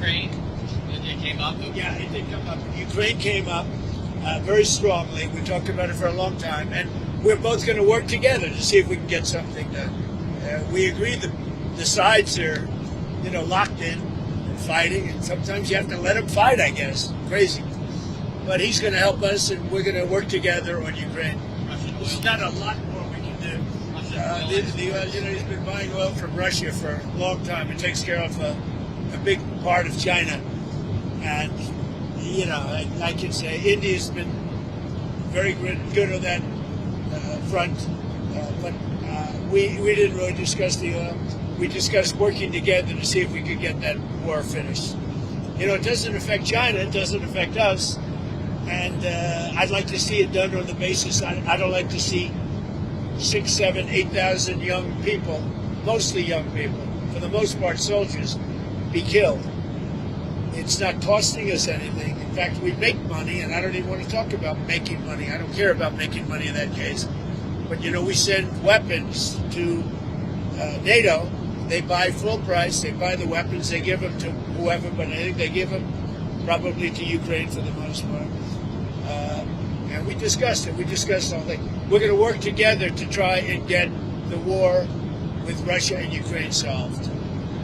Ukraine? It came up? Yeah, it did come up. Ukraine came up very strongly. We talked about it for a long time, and we're both going to work together to see if we can get something done. We agree that the sides are, locked in and fighting, and sometimes you have to let them fight, I guess. Crazy. But he's going to help us, and we're going to work together on Ukraine. There's not a lot more we can do. He's been buying oil from Russia for a long time. It takes care of a big part of China. And, I can say India's been very good on that front. But we didn't really discuss the oil. We discussed working together to see if we could get that war finished. It doesn't affect China. It doesn't affect us. And I'd like to see it done on the basis. I don't like to see 6, 7, 8,000 young people, mostly young people, for the most part soldiers, be killed. It's not costing us anything. In fact, we make money, and I don't even want to talk about making money. I don't care about making money in that case. But, we send weapons to NATO. They buy full price. They buy the weapons. They give them to whoever, but I think they give them probably to Ukraine for the most part. And we discussed it. We discussed all that. We're going to work together to try and get the war with Russia and Ukraine solved.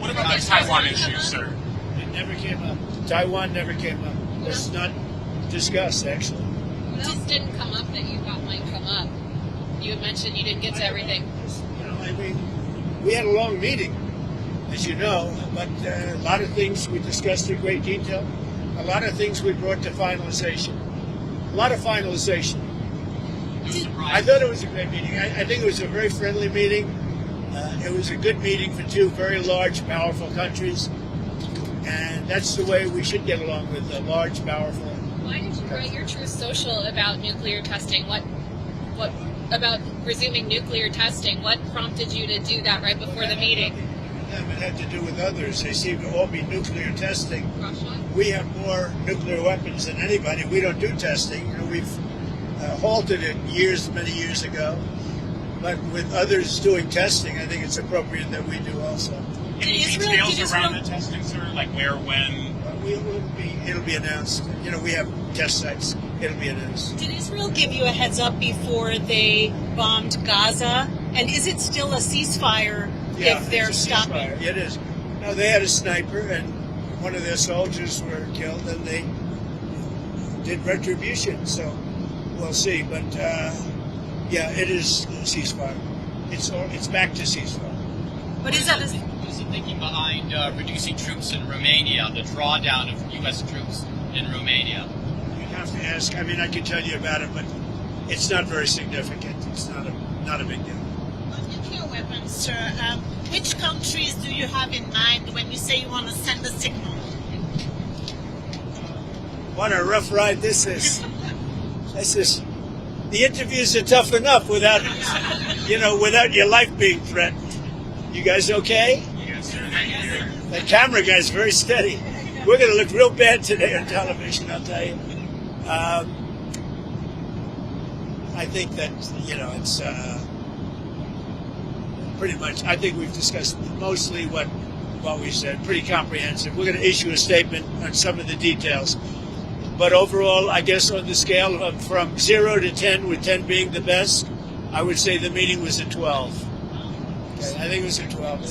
What about the Taiwan issue, sir? It never came up. Taiwan never came up. It was not discussed, actually. What else didn't come up that you thought might come up? You had mentioned you didn't get to everything. We had a long meeting, as you know, but a lot of things we discussed in great detail. A lot of things we brought to finalization. A lot of finalization. I thought it was a great meeting. I think it was a very friendly meeting. It was a good meeting for two very large, powerful countries. And that's the way we should get along with large, powerful. Why did you write your Truth Social about nuclear testing? What about resuming nuclear testing? What prompted you to do that right before the meeting? It had to do with others. They seem to all be nuclear testing. Russia? We have more nuclear weapons than anybody. We don't do testing. We've halted it many years ago. But with others doing testing, I think it's appropriate that we do also. Any details around the testing, sir? Like where, when? It'll be announced. We have test sites. It'll be announced. Did Israel give you a heads up before they bombed Gaza? And is it still a ceasefire if they're stopping? Ceasefire. It is. No, they had a sniper, and one of their soldiers were killed, and they did retribution. So we'll see. But it is a ceasefire. It's back to ceasefire. But is that What is the thinking behind reducing troops in Romania, the drawdown of U.S. troops in Romania? You have to ask. I can tell you about it, but it's not very significant. It's not a big deal. On nuclear weapons, sir, which countries do you have in mind when you say you want to send a signal? What a rough ride this is. The interviews are tough enough without your life being threatened. You guys okay? Yes, sir. Thank you. That camera guy's very steady. We're going to look real bad today on television, I'll tell you. I think that, it's pretty much, I think we've discussed mostly what we said, pretty comprehensive. We're going to issue a statement on some of the details. But overall, I guess on the scale of from 0 to 10, with 10 being the best, I would say the meeting was a 12. Okay, I think it was a 12.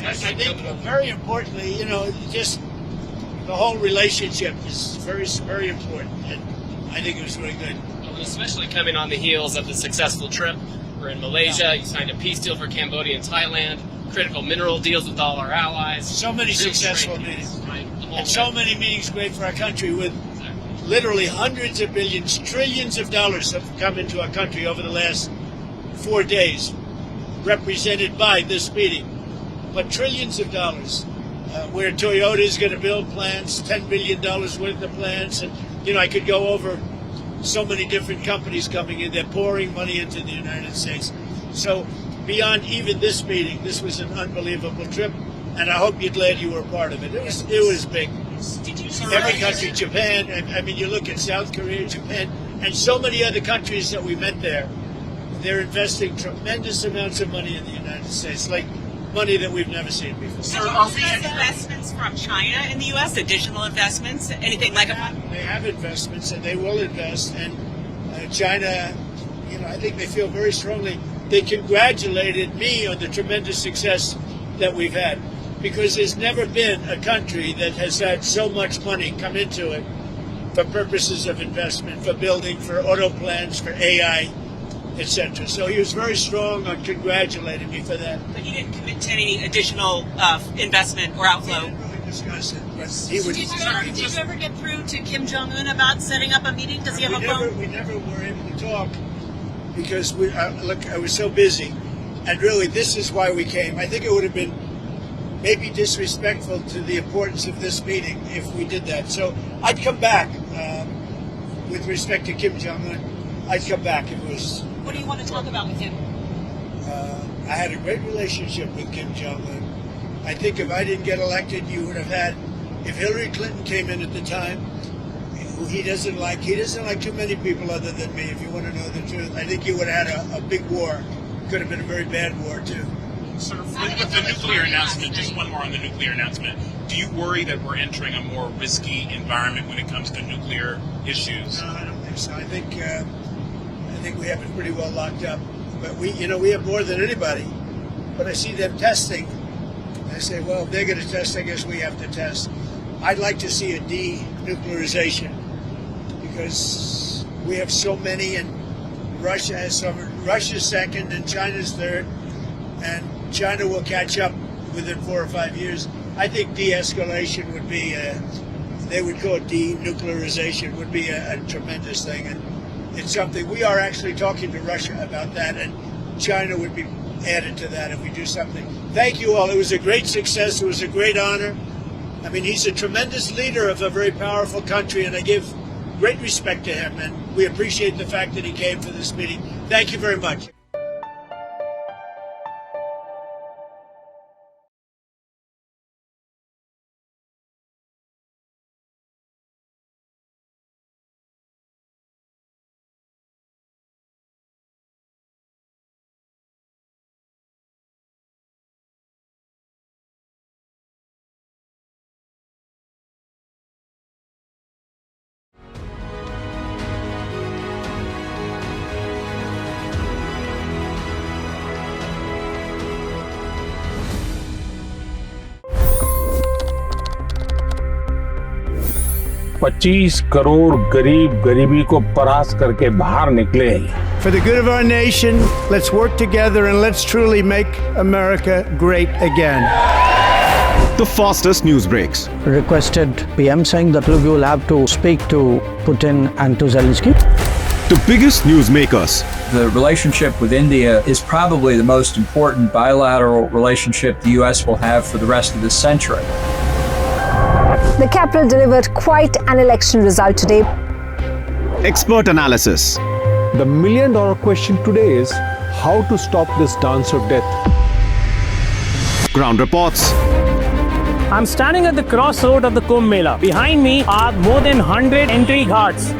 I think very importantly, just the whole relationship is very, very important. And I think it was really good. Especially coming on the heels of the successful trip. We're in Malaysia. You signed a peace deal for Cambodia and Thailand. Critical mineral deals with all our allies. So many successful meetings. And so many meetings great for our country with literally hundreds of billions, trillions of dollars have come into our country over the last 4 days, represented by this meeting. But trillions of dollars, where Toyota is going to build plants, $10 billion worth of plants. And, I could go over so many different companies coming in. They're pouring money into the United States. So beyond even this meeting, this was an unbelievable trip. And I hope you're glad you were a part of it. It was big. Every country, Japan, you look at South Korea, Japan, and so many other countries that we met there, they're investing tremendous amounts of money in the United States, like money that we've never seen before. So are we investments from China in the U.S., additional investments, anything like a... They have investments, and they will invest. And China, I think they feel very strongly. They congratulated me on the tremendous success that we've had, because there's never been a country that has had so much money come into it for purposes of investment, for building, for auto plants, for AI, etc. So he was very strong on congratulating me for that. But you didn't commit to any additional investment or outflow? We didn't really discuss it, but he would. Did you ever get through to Kim Jong-un about setting up a meeting? Does he have a phone? We never were able to talk because I was so busy. And really, this is why we came. I think it would have been maybe disrespectful to the importance of this meeting if we did that. So I'd come back with respect to Kim Jong-un. I'd come back if it was. What do you want to talk about with him? I had a great relationship with Kim Jong-un. I think if I didn't get elected, you would have had. If Hillary Clinton came in at the time, who he doesn't like too many people other than me. If you want to know the truth, I think you would have had a big war. Could have been a very bad war too. Sort of with the nuclear announcement, just one more on the nuclear announcement. Do you worry that we're entering a more risky environment when it comes to nuclear issues? No, I don't think so. I think we have it pretty well locked up. But we have more than anybody. But I see them testing. I say, well, if they're going to test, I guess we have to test. I'd like to see a denuclearization because we have so many, and Russia has some. Russia's second, and China's third, and China will catch up within 4 or 5 years. I think de-escalation would be, they would call it denuclearization, would be a tremendous thing. And it's something, we are actually talking to Russia about that, and China would be added to that if we do something. Thank you all. It was a great success. It was a great honor. I mean, he's a tremendous leader of a very powerful country, and I give great respect to him, and we appreciate the fact that he came for this meeting. Thank you very much. $25 crore गरीब गरीबी को परास्त करके बाहर निकले। For the good of our nation, let's work together and let's truly make America great again. The fastest news breaks. Requested PM saying that look, you will have to speak to Putin and to Zelensky. The biggest news makers. The relationship with India is probably the most important bilateral relationship the U.S. will have for the rest of this century. The capital delivered quite an election result today. Expert analysis. The million-dollar question today is how to stop this dance of death. Ground reports. I'm standing at the crossroad of the Kumbh Mela. Behind me are more than 100 entry ghats.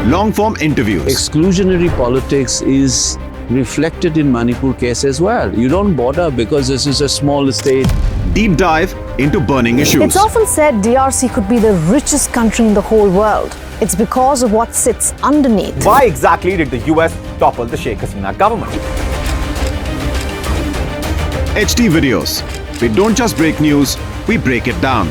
Long-form interviews. Exclusionary politics is reflected in Manipur case as well. You don't bother because this is a small state. Deep dive into burning issues. It's often said DRC could be the richest country in the whole world. It's because of what sits underneath. Why exactly did the US topple the Sheikh Hasina government? HT videos. We don't just break news, we break it down.